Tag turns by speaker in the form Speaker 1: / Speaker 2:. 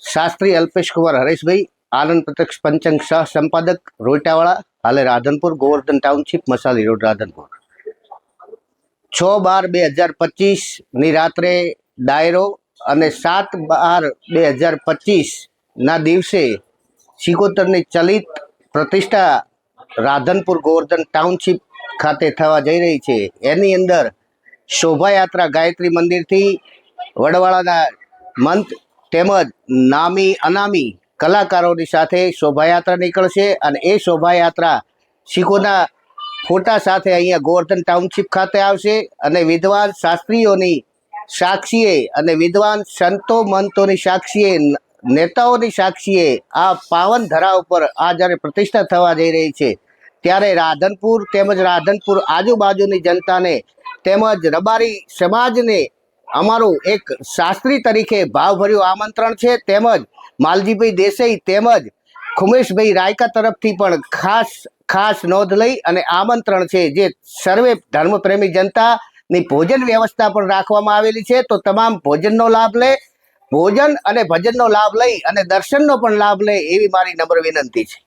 Speaker 1: શાસ્ત્રી અલ્પેશ કુમાર હરેશભાઈ, આનંદ પ્રત્યક્ષ પંચાંગ સહ સંપાદક રોઈટાવાળા, હાલે રાધનપુર, ગોવર્ધન ટાઉનશીપ, મસાલી રોડ, રાધનપુર. 6/12/2025 ની રાત્રે ડાયરો અને 7/12/2025 ના દિવસે સિકોતરની ચલિત પ્રતિષ્ઠા રાધનપુર ગોવર્ધન ટાઉનશીપ ખાતે થવા જઈ રહી છે. એની અંદર શોભાયાત્રા ગાયત્રી મંદિરથી વડવાળાના મંત તેમજ નામી અનામી કલાકારોની સાથે શોભાયાત્રા નીકળશે અને એ શોભાયાત્રા શીખોના ફોટા સાથે અહીંયા ગોવર્ધન ટાઉનશીપ ખાતે આવશે અને વિદ્વાન શાસ્ત્રીઓની સાક્ષીએ અને વિદ્વાન સંતો મંતોની સાક્ષીએ, નેતાઓની સાક્ષીએ આ પાવન ધરા ઉપર આ જ્યારે પ્રતિષ્ઠા થવા જઈ રહી છે ત્યારે રાધનપુર તેમજ રાધનપુર આજુબાજુની જનતાને તેમજ રબારી સમાજને અમારું એક શાસ્ત્રી તરીકે ભાવભર્યું આમંત્રણ છે. તેમજ માલજીભાઈ દેસાઈ તેમજ ખુમેશભાઈ રાયકા તરફથી પણ ખાસ નોંધ લઈ અને આમંત્રણ છે, જે સર્વે ધર્મપ્રેમી જનતાની ભોજન વ્યવસ્થા પણ રાખવામાં આવેલી છે. તો તમામ ભોજનનો લાભ લે, ભોજન અને ભજનનો લાભ લઈ અને દર્શનનો પણ લાભ લે એવી મારી નમ્ર વિનંતી છે.